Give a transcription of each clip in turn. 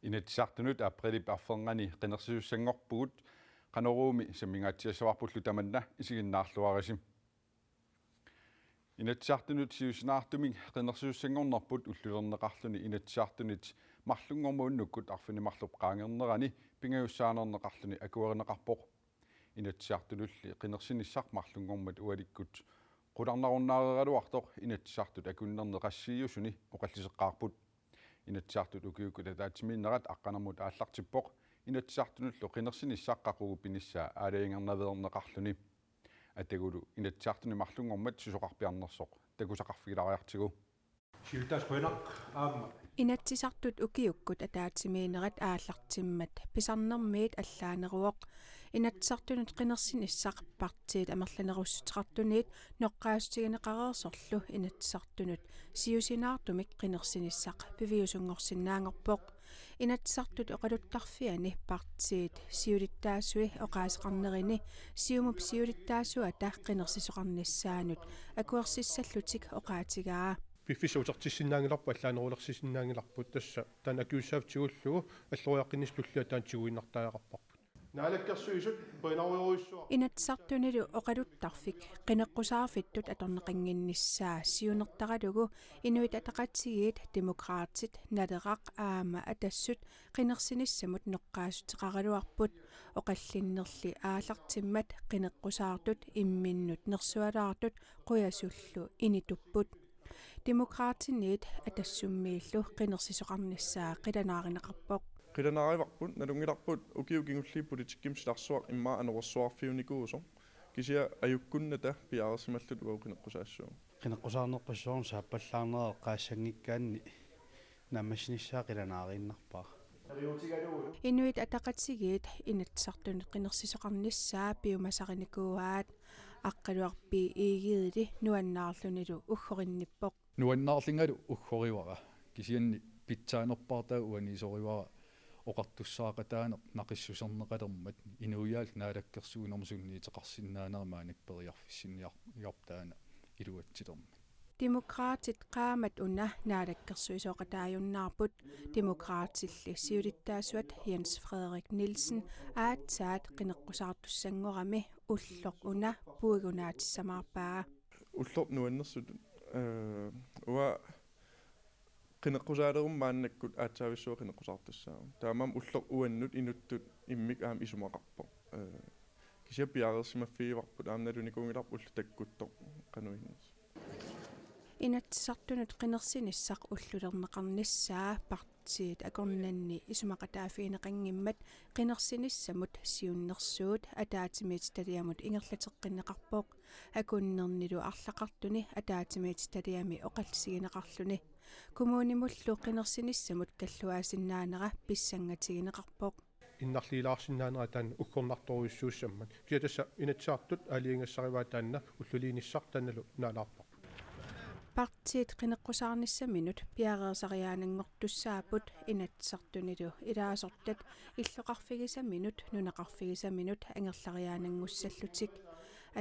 Inatsartunut aprili parferngani qinersiussangorpugut qanoruumi sammingaatiassawarpullu tamanna isiginnaarluarisim inatsartunut siusinaartuming qinersiussangornerput ullulerneqarluni inatsartunit marlungormuunnukut arfinimarlup qaangernerani pingayussaanerneqarluni akuarineqarpoq inatsartunulli qinersinissaq marlungormat ualikkut qularnarunnaareraluartoq inatsartut akunnerneqassiiusuni oqalliseqqaarput inatsartut ukiukut ataatimiinnerat aqqanarmut aallartippoq inatsartunullu qinersinissaqqaqugu pinissaa aalaingernaveerneqarluni atagulu inatsartuni marlungormat susoqarpiarnersoq takusaqarfigilariartigu Siltas qoinaq aamma Inatsisartut ukiukkut ataatimiinerat aallartimmat pisarnermiit allaaneruoq inatsartunut qinersinissaq partiit amerlanerussutiqartuniit noqqaasutigineqareersorlu inatsartunut siusinaartumik qinersinissaq piviusungorsinnaangorpoq inatsartut oqaluttarfiani partiit siulittaasui oqaaseqarnerini siumup siulittaasuata qinersisoqarnissaanut akuersissallutik oqaatigaa Piffisuutertissinnaangilarpu allaanerulersisinnaangilarput tassa tan akiussaavtigullugu аллориаққинислуллуа таан тигуиннартаақарпарпут наалаккерсуисут поинарууруиссуа inatsartunilu oqaluttarfik qineqqusaarfittut atorneqinginnissaa siunертаралугу инуит атақатсигиит демокраатит налеқақ аама атассут qinersinissamut неққаасутеқаралуарпут оқаллиннерли аалартиммат qineqqusaartut имминнут нерсуалаартут қуясуллу инитуппут Demokraatiniit atassummiillu qinersisuqarnissaa qilanaarinеқарпоq qilanaaриварпут налунгиларпут укиукингулли политиккимсиларсуақ иммаа анерсуарфиуникуусо кисиа аюккунната пиаарсималлут уаукинеққусаассуу qineqqusаарнеққуссуарн сааппаллаарнераа қаассангиккаанни наммасинissaa qilanaaрииннарпаа Inuit ataqatsigiit inatsartunut qinersisoqarnissaa piumasarinikууaat aqqaluarpi iigiili nuannaarlunilu uggorinnippoq nuannaarlingalu uggoriwara kisianni pitsaanerpartaa uanisoriwara oqartussaaqataane naqissuserneqalermat inuiaal naalakkersuunermusunniiteqarsinnaanermaanik periarfissinniartaana iluatsilermat Demokraatit qaamat una naalakkersuisoqataajunnaarput demokraatilli siulittaasuat Jens Frederik Nielsen aatsaat qineqqusaartussangorami ulloq una puigunaatissamaarpaa уллоп нуаннерсут уа qineqqusaalerummaannakkut аатсаависсуа qineqqusаарtussаа таамам уллоq уаннут инуттут иммик аам исумақарпо кися пиаарерсимаффигиварпут аамналуникуунгиларпу уллу таккуттоқ qanуиннерс Inatsartunut qinersinissaq ullulerneqarnissaa partiit akornanni isumaqataafiineqanngimmat qinersinissamut siunnersuut ataatimiit taliamut ingerlateqqinneqarpoq akunnernilu arlaqartuni ataatimiit taliami oqalsigineqarluni kumuunimullu qinersinissamut kalluaasinnaanera pissangatigineqarpoq иннарлиилаарсиннаанера таан уккорнарторуиссуусsammat киатасса инатсаартут алиингассариваа таанна уллулииниссартаналу наалаарпа Partiit qineqqusaarnissaminut piareersariaananngortussaaput inatsartunilu ilaasortat illoqarfigisaminut nunaqarfigisaminut angerlariaanangussallutik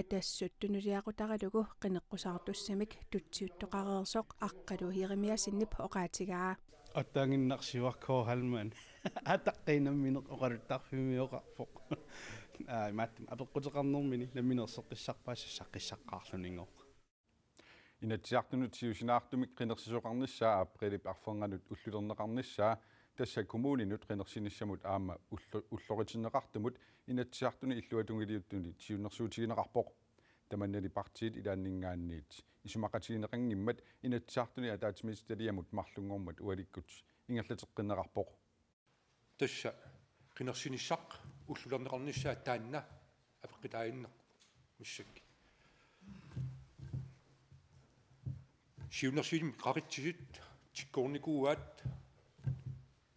atassut tunuliaqutaralugu qineqqusaartussamik tutsiuttoqareersoq aqqalu hirimiasinnip oqaatigaa аттаангиннарсиваркоо халман атаққинамминеқ оқалуттарфимиоқарфоқ мааттим апеққутеқарнэрмини ламинерсеққиссарпаасса саққиссаққаарлунинго inatsiartunut siusinaartumik qinersisuqarnissaa aprili parferngannut ullulerneqarnissaa tassa kommuninut qinersinissamut aama ulloritinneqartumut inatsiartuni illuatungiliuttuni siunnersuutigineqarpoq tamannali partiit ilaanningaanniit isumaqatigineqanngimmat inatsiartuni ataatimiistaliamut marlungormat ualikkut ingerlateqqinneqarpoq тасса qinersinissaq уллулернеқарнissaa таанна апеққитаиннеқ миссакки Siunersiim qaritsigit tikkornikuuaat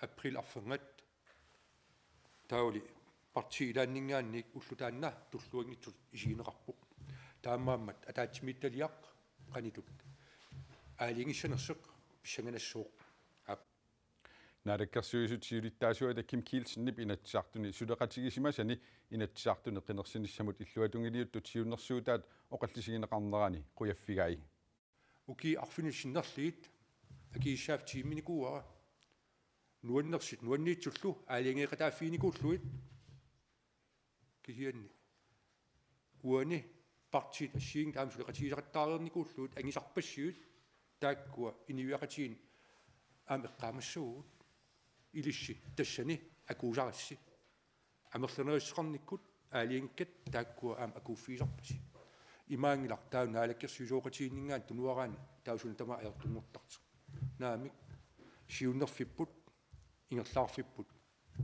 april arfangат таuli partiilaanningaannik ullutaanna tulluingittut isigineqarpuq таамааммат атаатсимитталиақ qanitut аалингиссанерсоқ писсанганассууq naalakkersuisutiulittaasuita Kim Kielsen inatsartuni suleqatigisimasiani inatsartuni qinersinissamut illuatungiliuttu tiunnersuutaat oqallisigineqarnerani quyaffigai uki arfinissinnerliit akiissaaf tiimminikuuara nuannersit nuanniitsullu aaliangeeqataaffiinikuulluit kisianni uani partit assiing taam suleqatigisaqattaarernikuulluut angisarpassiut taakkua iniviaqatiin ameqqaamassugut ilissi tassani akuusarassi амерланерissaqarnikkut аалиангкат тааккуа аама акууффиисарпаси имаангилар таун наалаккерсуисооqatiinningaan tunuaraani таусун тама аертунгортарсу наамик сиуннерфиппут ингерлаарфиппут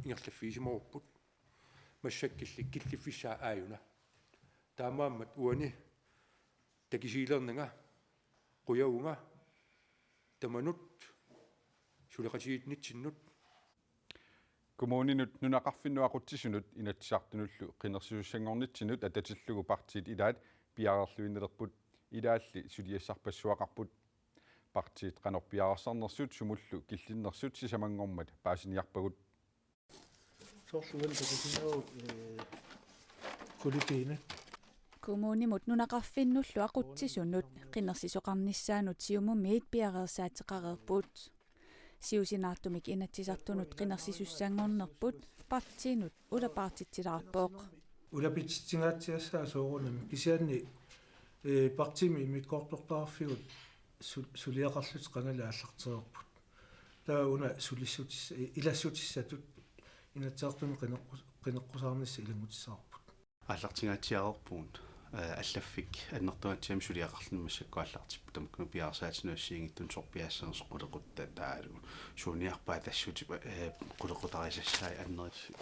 ингерлаффиисиморуппут массаккилли киллиффиссаа ааюна таамааммат уани такисиилернага quyaunga tamanut suleqatigiitnitsinнут kommuninut nunaqarfinnuaquttisunut inatsartunullu qinersuussangornitsinut atatillugu partiit ilaat piarerluinnelerput ilaalli suliassarpassuaqarput partiit qanorpiarassarnersut sumullu killinnersut sisamangormat paasiniarpagut soorlugan takisinau kulitiina kommunimut nunaqarfinnullu aqutsisunut qinersisoqarnissaanut siumummiit piareersaatiqareerput siusinaartumik inatsisartunut qinersisussaangornerput partiinut ulapaartitsilarpooq ulapitsitsingaatiassaa soorunami kisianni partimi imikkortortarfigut suliaqarlut qanala аллартерерпут таа уна сулиссутис илассутиссатут инатсаартуми qinеqqусаарнисса илангутиссаарпут аллартингаатиарерпуут аллаффик аннертуатсиам сулиақарлумассакку аллартиппу тамакку пиарсаатинуассиингиттун сорпиассернс qulеqutta таалу суниарпаа тассути qulеqутарисассаи аннерисси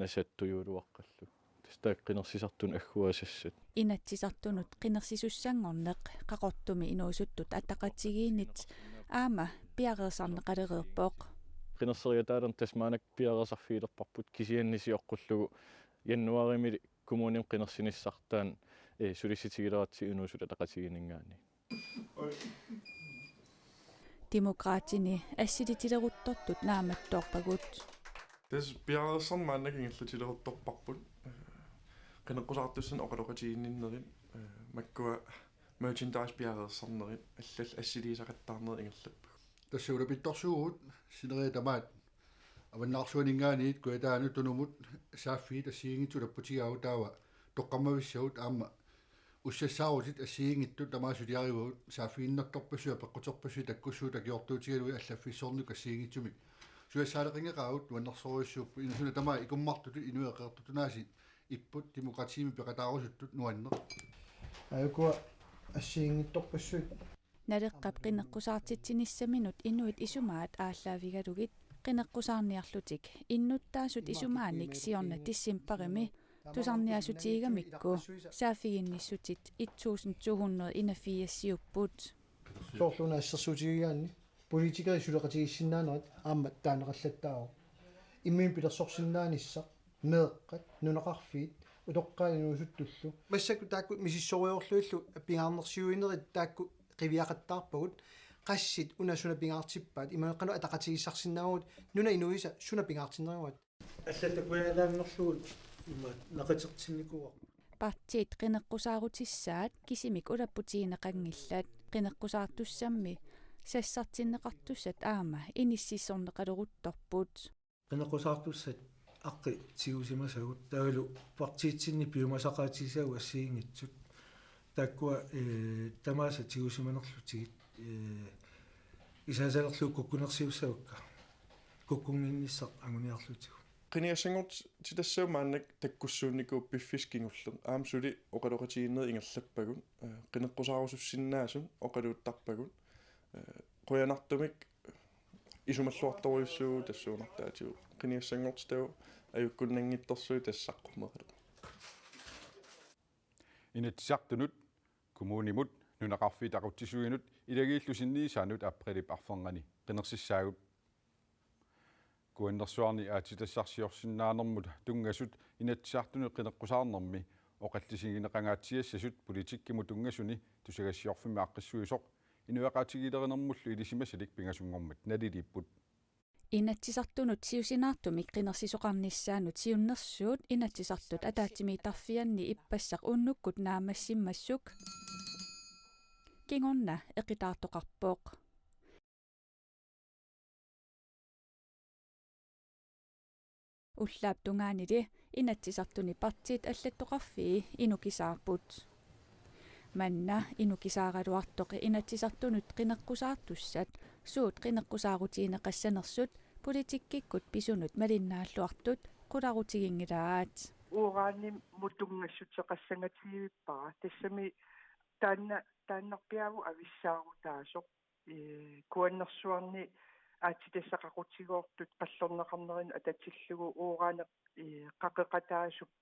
насаттуюулуаққаллу тастааққинерсисартун аггуасассат inatsisartunut qinersisussangorneq qaqortumi inuusuttut attaqatigiinit aama piareersarneqalereerpooq qinерсериатаалерн тасмаанак пиарерсарфиилерпарпут кисианнисиоққуллугу яннуаримили коммуним qinерсиниссартаан сулисситигилератси инуусула тақатигинингаани демократини ассилитилерутторtut нааматтоорпагут тас пиарерсармааннак ингиллутилерутторпарпут qinеqqusartussan oqaloqatigiinninnerin makkua merchandise piareersarnerin allal assiliisaqattaarneri ingерлappu тассуулапитторсуугут синерия тамаат аваннаарсуанингаанит куятаану тунумут сааффиит ассиингитсулаппутигаагу таава тоққаммависсагут аама уссассаарутит ассиингиттут тамаасулиаривагут сааффииннэрторпассуа пеққутерпассуи таккуссуу такиортуутигалуи аллаффиссорнук ассиингитсумик суассаалеқингеқаагут нуаннерсориуссууппу инусуна тамаа икуммартуту инуеқеэртутунааси иппут демократиими пеқатаарусуттут нуаннер аякуа ассиингитторпассуит налеққап qinеqqusartitsinissаминут инуит исумаат ааллаавигалугит qinеqqusаарниарлутик иннуттаасут исумааник сиорна тиссимпарими тусарниасутигамикку саафигинниссутит 1284 соорлуна ассерсуутигигаанни политикери сулеқатигиссиннаанерат аама таанеқаллаттааро иммиин пилерсорсиннаанисса меэққат нунеқарфиит утоққаанинуусуттуллу массаку таакку мисиссориорлуиллу пингаарнерсиуинерит таакку qivиақаттаарпагут qassит унасуна пингаартиппаат имаэққану атақатигиссарсинаагут нуна инуиса суна пингаартиннеруат аллаттакуяалаангерлуут има нақатертинникуа партиит qinеqqusаарутиссаат кисимик улаппутигинеқангиллаат qinеqqusаартуссамми сассартиннеқартуссат аама иниссиссорнеқалерутторпут qinеqqusаартуссат аққи тигусимасагут таалу партиитсинни пиумасақаатисаагу ассиингитсут тааккуа тамааса тигусиманерлутигит исаасалерлуу куккунерсиуссавакка куккунгинниссақ агуниарлутигу qiniassangort titassaumaannak takkussuunnikuu piffiskinguller aamsuli oqaloqatigiinner ingerlappagun qinеqqusaarusussinnaasun oqaluuttarpagun quyanartumik isumalluartoriussuu tassuunartaatigu qiniassangort tavu ajukkunnangittorsui tassaqqummeqalu inatsartunut kommunimut nunaqarfiitaqutisuinut ilagiillusinniisaanut aprilip arferngani qinersissaagut kuannersuarni aatitassarsiorsinnaanermut tungasut inatsartunu qineqqusаарnermi oqallisigineqangaatiassasut politikkimut tungasuni tusagassiorfimi aqqissuisoq inuaqaatigilerenermullu ilisimasalik pingasungormat naliliipput Inatsisartunut siusinaartumik qinersisoqarnissaanut siunnersuut inatsisartut ataatimi tarfianni ippassaq unnukkut naamassimmassuk kingorna eqitaartoqarpooq ullaap tungaanili inatsisartuni partiit аллаттоqarfii inukisaarput manna inukisaaraluartoq inatsisartunut qineqqusaartussat suut qineqqusaaruutiineqassanersut politikkikut pisunut malinnaalluartut qularutigingilaaat uuraanni mutungassutseqassangatigivippara tassami taannarpiavu avissaaruutaasoq kuannersuarni aatitassaqaqutigoortut qallorneqarnerin atatsillugu uuraane qaqeqataasuk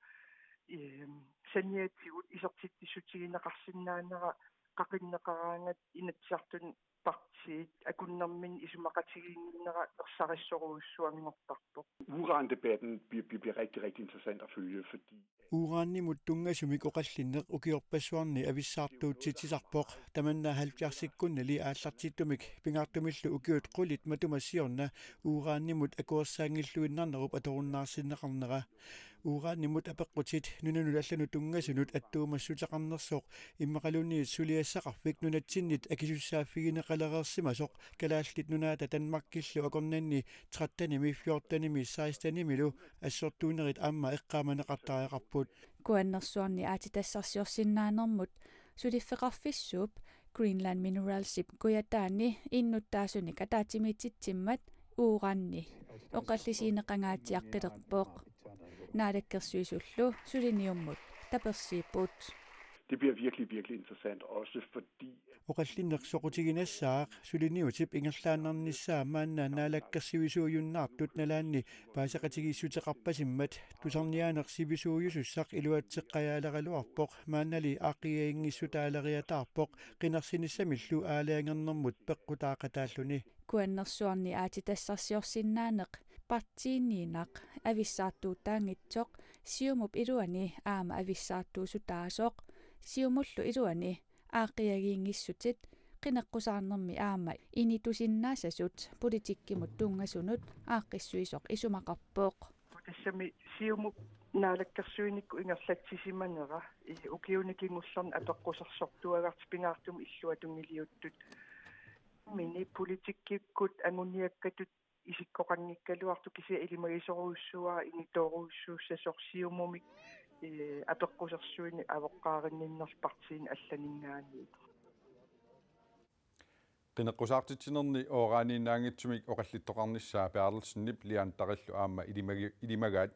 saniatigut isertittisutigineqarsinnaanera qaqinneqaraangat inatsartun partiit akunnermin isumaqatigiinnera ersarissoruussuangortarpoq. Urandebatten bliver rigtig interessant at følge, fordi Uraannimut tungasumik oqallinneq ukiorpassuarni avissartuutsitisarpoq tamanna 70-ikkunnali aallartittumik pingaartumillu ukiut qulit matumassiorna uraannimut akuersaangilluinnarnerup atorunnaarsinneqarnera uraannimut apeqqutit nunanul allanu tungasunut attuumassutaqarnersoq immaqaluni suliassaqarfik nunatsinnit akisussaaffigineqalereersimasoq kalaallit nunaata tanmakkillu akornanni 13-nimi 14-nimi 16-nimilu assortuunerit aamma eqqaamaneqartariaqarput kuannersuarni aatitassarsiorsinnaanermut suliffeqarfissuup Greenland Mineralsip kuyataani innuttaasunik ataatimiitsitsimmat uuranni oqallisiineqangaatiaqqilerpooq naalakkersuisullu suliniummut tapersiiput. Det bliver virkelig interessant, også fordi oqallinneqsoqutiginassaaq suliniutip ingerlaannarnissaa maanna naalakkersivisuyunnaartut nalaanni paasaqatigiissutеқарпасиммат тусарниаанерсивисууюсуссақ илуатсеққаяалералуарпоқ мааннали аақиаингиссутаалериатаарпоқ қинерсиниссамиллу аалаангернэрмут пеққутаақатааллуни kuannersuarni aatitassarsiorsinnaaneq partiinniinaq avissaartuutaangitsoq siumup iluani aama avissaartuusutaasoq siumullu iluani aaqiagiingissutit qineqqusaarnermi aama initusinnaasasut politikkimut tungasunut aaqqissuisoq isumaqarpooq tassami siumup naalakkersuinikku ingerlatsisimanera ukiunikingullerna apeqqusarsortuagarti pingaartum illuatungiliuttut mini politikkikut anguniakkatut isikkoqanngikkaluartu kisia ilimagisoruussua initoruussuussasorsiumumik apeqqusarsuini avoqqaarinninnerpartiin allaningaani qineqqusaartitsinerni ooraaniinnaangitsumik oqallittoqarnissaa Bertelsen-nip liantaqillu aamma ilimagaat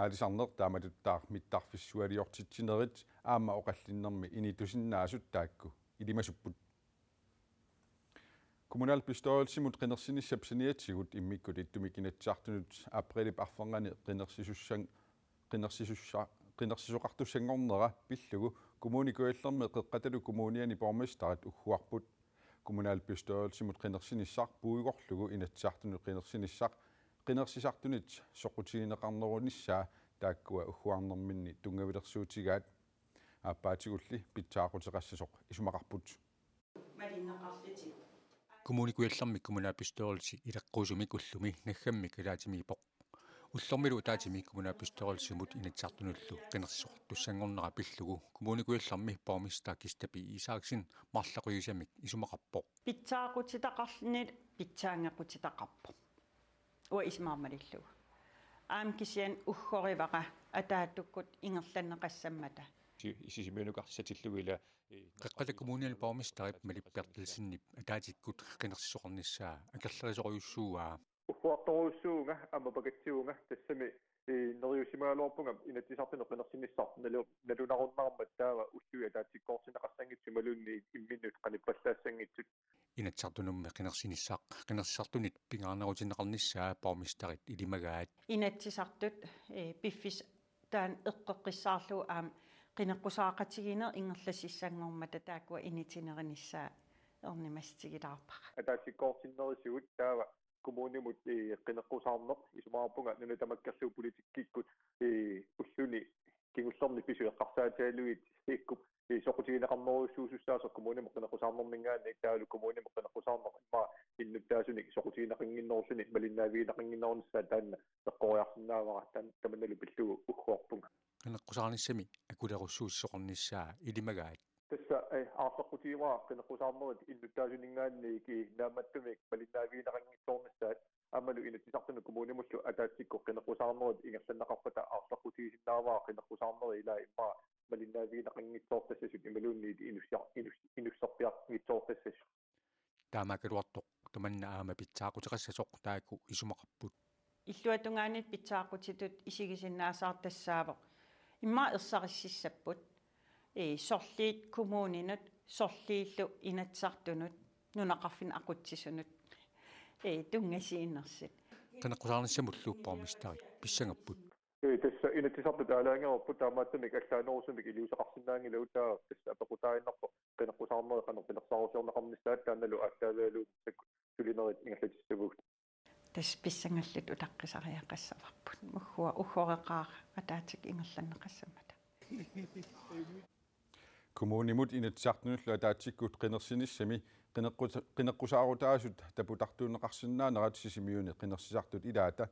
aalisarneq taamatuttaa mittarfissualiortitsinerit aamma oqallinnermi initusinnaasut taakku ilimasupput kommunalbeståelsimut qinersинissapsaniatsigut immikkut ittumikinatsartunut aprilip arferngani qinersisuqartussangornera pillugu kommunikuillermi qeqqatalu kommuniani bormestarat ugguarput kommunalbeståelsimut qinersinissaq puigorlugu inatsartunut qinersinissaq qinersisartunit soqutigineqarnerunissaa taakkua ugguarnerminni tungavilersuutigaat aappaatигулли pitsaaqutеқассасоқ исумақарпут kommunikuillermik kommunalbeståelse ileqqusumik ullumi naggammik ilaatimiipoq ullormilu utaatimi kommunalbeståelsimut inatsartunullu qinersisoqartussangornera pillugu kommunikuillermi bormista Kistapi Isaaksin marlaquisamik isumaqarpoq pitsaaqutitaqarlinit pitsaangequtitaqarpo ua ismaarmalillugu aam kisian uggorivaqa ataatukkut ingerlanneqassammata isisimunuqarsatilluila qeqqala kommunal bormisterip Malip Bertelsen-nip ataatikkut qinersisoqarnissaa akerlerisoriussuugaa uhuartoruussuunga amapagatsiunga tassami neriusimaaluarpunga inatisartunu qinersinissar nalunarunnaarmat taava ullui ataatikkoorsineqassangitsumalunni imminnut qanippallaassangitsut inatsartunummi qinersinissaq qinersisartunit pingaarnerutineqarnissaa bormisterit ilimagaat inatsisartut piffis taan eqqeqqissaarlu aam qineqqusaaqatiginer ingerlassissangormata taakkua initinerissaa ernimastigilaarpaqa ataatikkoorsinnerisugut taava kommunimut qineqqusaarneq isumaarpunga nunatamakkerluu politikkikkut ulluni kingullerni pisu eqqarsaataaluit ikkup soqutiinaqarneruissuusussaasa kommuni meqqinaqusarnermingaani iktaalu kommuni meqqinaqusarner imma innuttaasunik soqutiinaqinginnerusunik malinnaaviinaqinginnerunissa taanna teqqoriarsinnaavara tamannalu pillugu ugguarpunga qinneqqusarnissami akulerussuussoqornissaa ilimagaat tässä ei aaqaqutiiraa qinneqqusarnerit innuttaasuningaanni ki naammattumik malinnaaviinaqingissoornissaat amalu inattisartunu kommunimullu ataatsikko qinneqqusarnerit ingerlannaqarpata aaqaqutiisinnaavaa qinneqqusarneri ilaa immaa malinnaaviinaqingitsoortassasut imaluunniit inussarpiarngitsoortassasut таамакалуартоқ таманна аама питсаақутеқассасоқ таакку исумақарпут иллуатунгаанит питсаақутитут исигисиннаасаартассаавоқ имма ерсариссиссаппут сорлиит коммуунинут сорлииллу инатсартунут нунақарфин ақутсисунут тунгасииннерсит qinneqqusarnissamulluuppaumistari pissangapпут tässä inattisartu taalaangeruppu taamaattumik allaanerusumik iliusaqarsinnaangilau tässä apaqutaainnarpo qinneqqusarneri qanerpilersarusiornaqarnissaat taannalu aattaavaalu sulinerit ingerlatissavuut тас писсангаллут улаққисариақассаварпут уггореқаа атаатик ингерланнеқассамата kommunimut inattisartunullu ataatsikkuut qinersинissami qinneqqusaaruutaasut taputарtuunneqarsinnaanerat sisimiuni qinersisartut ilaata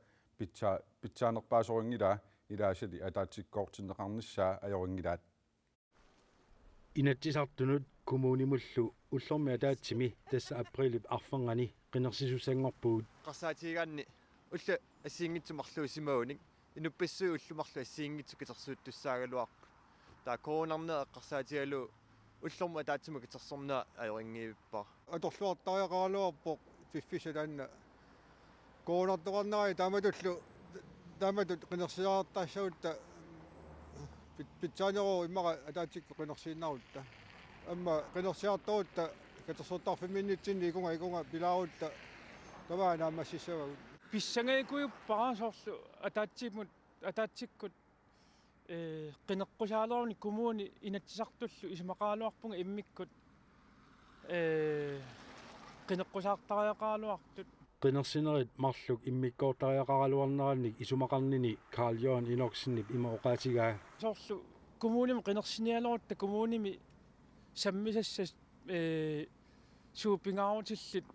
pitsaanerpaasoringilaa ilaasali ataatsikkoortinneqarnissaa ajoringilaat inattisartunut kommunimullu ullormi ataatsimi tassa aprilip arfangani qinersisussangorpuut qarsaatigaanni ulla assiingitsumarluusimaunik inuppassuu ullumarlu assiingitsu kitersuuttussaaгаluarpu taa koonarnea qarsaatigalu ullormu ataatsimu kitersornaa ajoringiippa аторлуартариақаалуарпо фиффисалаанна коонартоқарнари тааматут қинерсиаартаассагутта питсаанероо иммара атаатикку қинерсииннарутта амма қинерсиарторутта катерсуутарфиминнитсинни икунга пилаарутта таваанаамассисавагут писсангаикуйуппарасоорлу атаатсиккут qinneqqusaaluarni kommuni inatsisartullu isumaqaaluarpunga immikкут qinneqqusaaktariaqaaluartut qinersinerit marluk immikkoortariaqaraluarnerannik isumaqarnini Carl Johan Inoksinip ima oqaatigaa soorlu kommunimi qinersinialorutta kommunimi sammisassas suupingaarutillit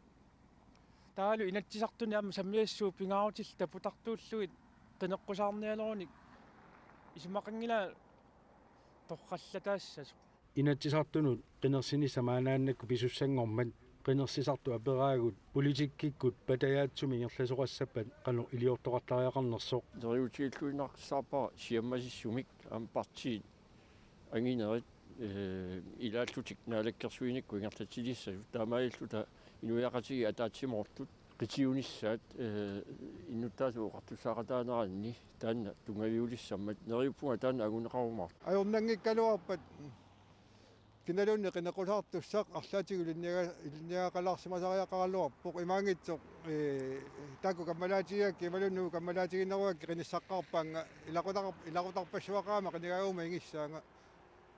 taalu inatsisartuni amma sammiassuupingaarutil taputartuulluit qinneqqusаарnialornik isumaqangila torqallataassas inatsisartunut qinersinisamaanaannakku pisussangormat qinersisartu aperaagut politikkikut patayaatsumi ngerlasoqassappat qanu iliortoqartariaqarnersoq neriutiilluinarsaarpaa siammasissumik am partiin anginerit ilaallutik naalakkersuinikku ingerlatilissasut taamailluta inuiaqatigi ataatsimortut qitiunissaat innuttaasu oqartussaaqataaneranni taanna tungaviulissammat neriuppunga taanna aguneqarumar ajornangikkaluarpat kinalunni qinnequsartussaq arlaatigu ilniaqalaarsimasariaqaralluarpoq imaangitsoq taakku kammalaatigiakki imalunnugu kammalaatiginneruakki qinissaqqarpaanga ilaqutarpassuaqaama qinigaaguma ingissaanga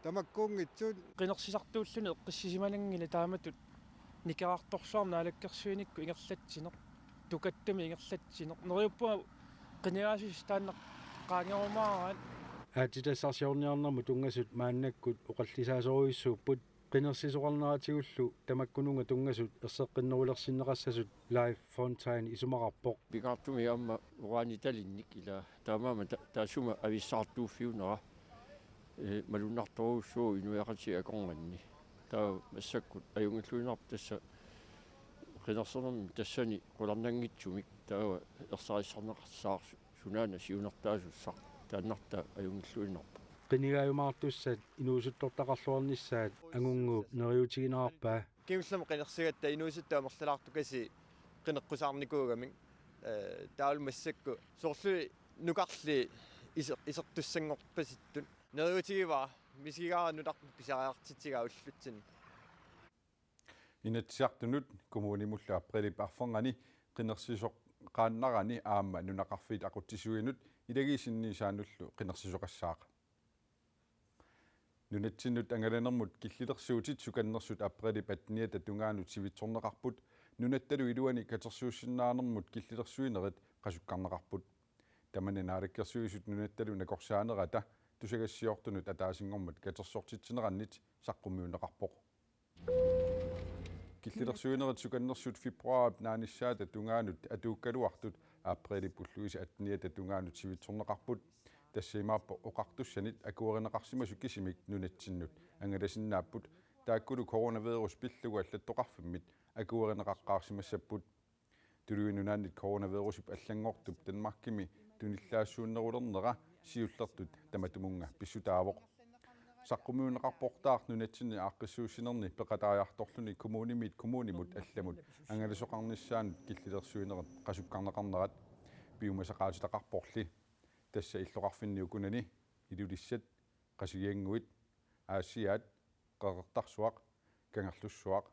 tamakkuungitsut qinersisartuulluni eqqissisimanangila taamatut никеарторсуарнаалаккерсуиникку ингерлатсинеқ тукаттами ингерлатсинеқ нериуппуга qinigaasusis taanneq qaangerumaaраат аатитассарсиорниарнэрму тунгасут мааннаккут оқаллисаасоруиссууппут qinерсисоқарнератигуллу тамаккунунга тунгасут ерсеққиннерулерсиннеқассасут live fontaine исумақарпоқ пигаартуми амма урааниталинник ила таамаама таасума ависсаартууффиунера малуннарторуссуу инуяқати акорнганни таа массаккут аюнгиллуинарп тасса qinерсернэрми тассани qulарнангитсумик таава ерсариссарнеқарсаар сунаана сиунертаасуссар тааннарта аюнгиллуинарпа qinigaayumaartussat inuusuttортақарлуарнissaat агунгууп нериутигинаарпаа кимслам qinерсигатта инуусуттаамерлалаартукаси qinеққусаарникуугамик таал массакку соорлуи нукарли исертуссангорпаситтут нериутигива мисигаараннуларпу писариартитсигаа уллутсин inatsiartunut kommunimullu aprilip arfangani qinерсисоқ qaannarani aamma nunaqarfiit aqutsisuinut ilagiisinniisaanullu qinерсисоқассааqa nunatsinut angalanermut killilersuutit sukannersut aprilip atniata tungaanut sivitsorneqarput nunattalu iluani katersuussinnaanermut killilersuinerit qasukkarneqarput tamanna naalakkersuisut nunattalu nakorsaanerata тусагассиортунут атаасингормат катерсортитсинерannit саққумиунеқарпоқ киллилерсуинерит суканнерсут фебруарап нааниссаата тунгаанут атууккалуартут априли пуллуиса атниата тунгаанут сивитсорнеқарпут тассимааппо оқартуссанит акуеринеқарсимасу кисимик нунатсиннут ангаласиннааппут тааккулу коронавирус пиллуга аллаттоқарфиммит акуеринеқаққарсимассаппут тулуинунааннит коронавирусип аллангортуп танмаркими туниллаассууннерулернера сиуллертут таматумунга писсутаавоқ саққумиунеқарпортаар нунатсинни ааққиссуусинерни пеқатааярторлуни коммунимут алламут ангаласоқарниссаан киллилерсуинерат қасуккарнеқарнерат пиумасақаатитақарпорли тасса иллоқарфинниукунани илулиссат қасигиангуит аасиаат қеқертарсуақ кангерлуссуақ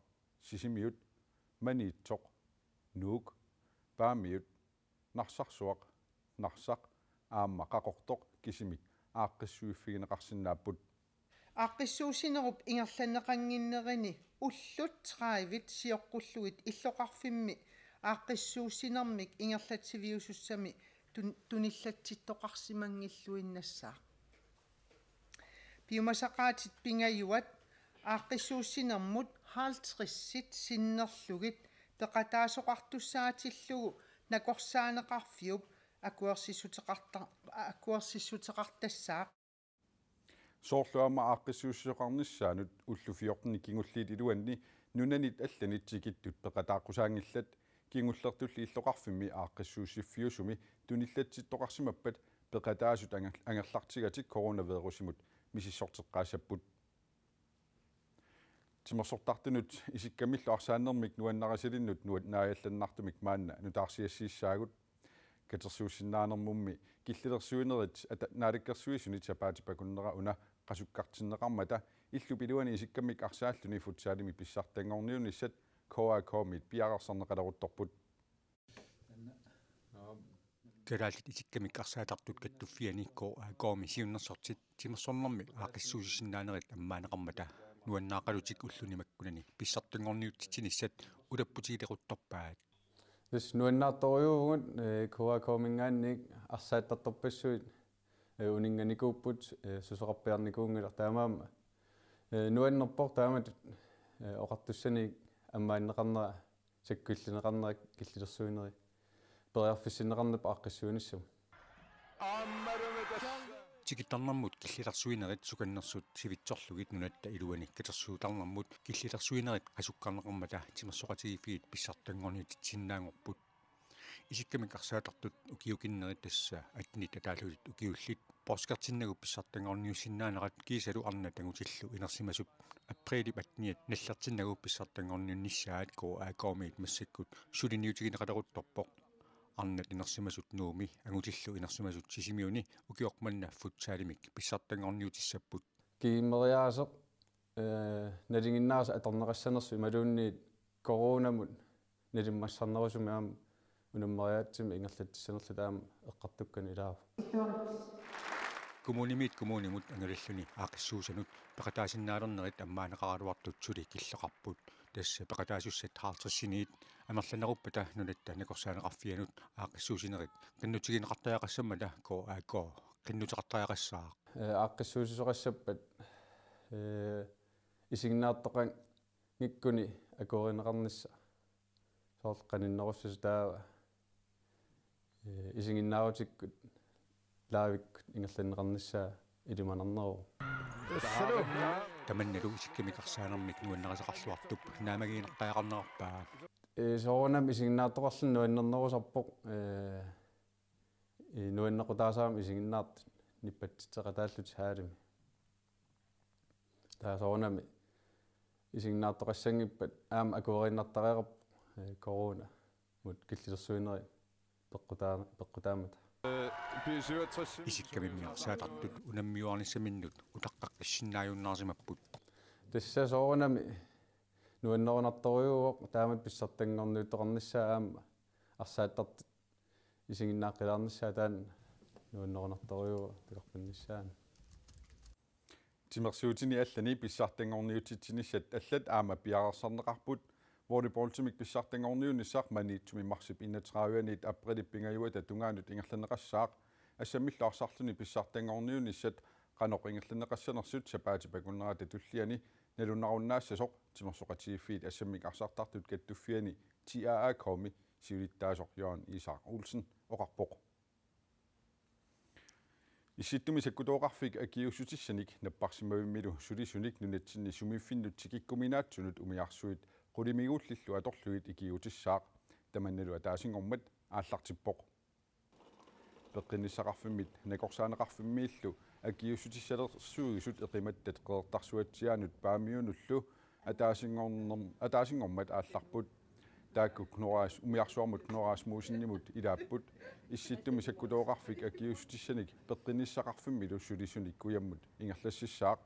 сисимиут маниитсоқ нуук паамиут нарсарсуақ нарсақ аама қақортоқ кисимик ааққиссуиффигинеқарсинааппут ааққиссуусинеруп ингерланнеқангиннерини уллут траивит сиоққуллугит иллоқарфимми ааққиссуусинермик ингерлатсивиусуссами туниллатситтоқарсимангиллуиннассаа пиумасақаатит пингаюат ааққиссуусинермут 50-сит синнерлугит пеқатаасоқартуссаатиллугу накорсаанеқарфиуп акуерсиссутеқартассаа соорлуама ааққиссуussоқарниссаанут уллуфиортни кигуллиит илуанни нунанит алланитсикиттут пеқатааққусаангиллат кигуллертулли иллоқарфимми ааққиссууссиффиусуми туниллатситтоқарсимаппат пеқатаасут ангерлартигатик коронавирусимут мисиссортеққаасаппут тимерсортартунут исиккамиллу арсааннэрмик нуаннарасилиннут нуат нааялланнартумик маанна нутаарсиассииссаагут катерсуусиннаанермумми киллилерсуинерит ата наалаккерсуисуни сапаатипакуннера уна qasukkartinneqarmata illu piluani isikkamik arsaalluni futsaalimi pissartangorniunissat KAK-mit piaqarsarneqaleruttorput кералит исиккамик арсаатартут каттуффиани KAK-ми сиуннерсортит тимерсорнэрми аақиссуусиннаанерит аммаанеқармата нуаннаақалутик уллунимаккунани писсартангорниуттитиниссат улаппутигилерутторпаат Hvis nuannaartoriuugut KAK-mingaannik arsaattartorpassuit uninganikuupput susoqarpiarnikuungila taamaama nuannerpor taamat oqartussani аммааннеқарнера саккуллинеқарнерак киллилерсуинери периарфиссинеқарнап ааққиссуунissam тикитарнэрмут киллилерсуинерит суканнерсут сивитсорлугит нунатта илуани катерсуутарнэрмут киллилерсуинерит қасуккарнеқармата тимерсоқатигиффигит писсартангорниутитсиннаангорпут исиккамик арсаатартут укиукиннерит тасса атнит атаалугит укиуллит поскартиннагу писсартангорниуссиннаанерат кисалу арна тангутиллу инерсимасуп априли патниат наллартиннагу писсартангорниунниссаат KAK-мит массаккут сулиниутигинеқалерутторпоқ арнат инерсимасут нууми агутиллу инерсимасут сисимиуни укиорманнаффут саалимик писсартангорниутиссаппут киимериаасеқ налингиннаарса аторнеқассанерсу малуунниит коронамут налиммассарнерусуми аама унаммариаатсими ингерлатиссанерлу таама эққартуккани илаава коммунимут ангалаллуни аақиссуусанут пеқатаасиннаалернерит аммаанеқаралуартут сули киллеқарпут тасса пеқатаасуссат хаартэрсиниит амерланеруппата нунатта накорсаанеқарфианут аақиссуусинерит қиннутигинеқартаяқассаммата KAK қиннутеқартаяқассаа аақиссуусисоқассаппат исигнаартоқан ngikкуни акоринеқарнисса соорл қаниннеруссус таава исигиннаавутиккут лаавик ингерланнеқарниссаа илиманернеру таманналу исиккамикарсаанермик нуаннерасеқарлуартуп наамагиинеққаяқарнерпаа соорнам исигиннаартоқарлун нуаннернерусарпоқ нуаннеқутаасаам исигиннаарт ниппатситеқатааллут хаалими таа соорнами исигиннаартоқассангиппат аама акуериннартариақарп корона мут киллилерсуинери пеққутаамата исиккамиммиарсаатартут унаммиуарниссаминнут утаққаққиссиннааюннаарсимаппут тасса соорнами нуаннерунарториуоқ таамат писсартангорниутоқарниссаа аама арсааттарт исигиннааққилаарниссаа таан нуаннерунарториуо тақарпинниссаана тимерсуутини аллани писсартангорниутитсиниссат аллат аама пиарерсарнеқарпут волейболтимик писсартангорниунissaq маниитсуми марсип 31-ниит априлип пингаюата тунгаанут ингерланеқассаақ ассамиллаарсарлуни писсартангорниунissat qanoq ingerlaneqassanersut sapaati pakunneraa tatulliani nalunarunnaassasoq timersoqatiiffiit assammik arsartartut kattuffiani TAA Komi siulittaasoq Jørgen Isak Olsen oqarpoq Isittumi sekkutoqarfik akiussutissanik napparsimavimmilu sulisunik nunatsinni sumiffinnut tikikkuminaatsunut umiarsuit qulimiguullillu atorluit ikiutissaaq tamannalu ataasingormat aallartippoq peqqinissaqarfimmit nakorsaaneqarfimmiillu akiussutissalersuugisut eqimattat qeertarsuatsiaanut paamiunullu ataasingormat aallarput taakkuk noraas umiarsuarmut noraasmuusinnimut ilaapput issittumi sakkutoqarfik akiussutissanik peqqinissaqarfimmilu sulisunik kuyammut ingerlassissaaq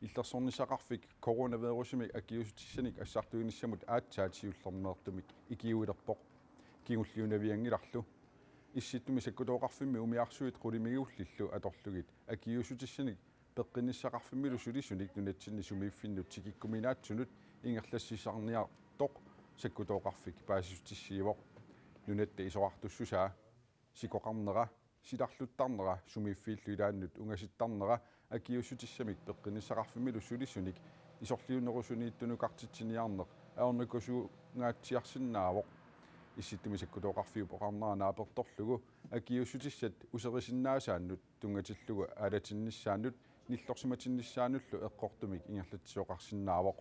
illersornissaqarfik coronavirusimi akiussutissanik assartuinissamut aatsaatiullerneertumik ikiuilerpoq kingulliunaviangilarlu issittumi sakkutoqarfimmi umiarsuit qulimiguullillu atorlugit akiussutissanik peqqinissaqarfimmilu sulisunik nunatsinni sumiiffinnut tikikkuminaatsunut ingerlassisarniartoq sakkutoqarfik paasisutissiivoq nunatta isoqartussusaa sikoqarnera silarluttarnera sumiiffiillu ilaannut ungasittarnera akiussutissamik peqqinissaqarfimmilu sulisunik isorliunerusuniittunukartitsiniarneq aornakusuungaatsiarsinnaavoq issittumi sakkutoqarfiup oqarnera naapertorlugu akiussutissat userisinnaasaannut tungatillugu aalatinnissaannut nillorsimatinnissaaannullu eqqortumik ingerlatsioqarsinnaavoq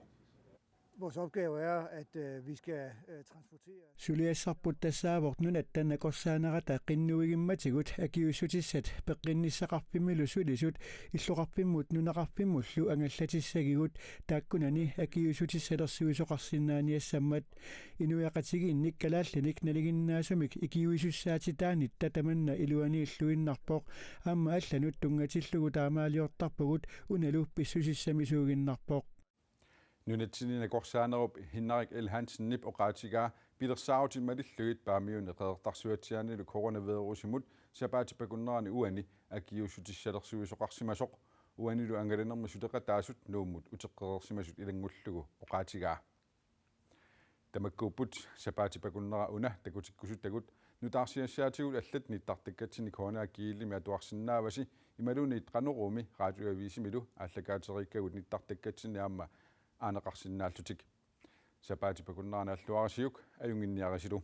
Vores opgave er, at vi skal transportere... Suliassarput tassaavort nunattanna korsaanarata qinnuigimatigut akiussutissat peqqinissaqarpimmilu sulisut illoqarpimmut nunaqarpimmullu angallatissagigut taakkunani akiussutisalersuisoqarsinnaaniassammat inuiaqatiginnik kalaallinik naliginnaasumik ikiuisussaatitaanit tatamanna iluaniilluinnarpoq aamma allanut tungatillugu taamaaliortarpugut unalu pissusissamisuuginnarpoq Nunatsinina korsaanerup Henrik L. Hansen nip oqaatigaa pilersaarutin malilluit paamiune qeertarsuatsiaanilu coronavirusimut sapaatipakunnerani uani akiussutissalersuisoqarsimasoq uanilu angalanerma suteqataasut nuummut uteqqerersimasut ilangullugu oqaatigaa tamakkuupput sapaatipakunnera una takutikkusuttagut nutaarsiassaatigul allat nittartakkatsini corona kiillimi atuarsinnaavasi imaluniit qanuruumi radioaviisimilu ааллакаатериккагут нитартаккатсини аама aaneqarsinnaallutik sapaatipakunnerana alluarasiuk ajunginniarasilu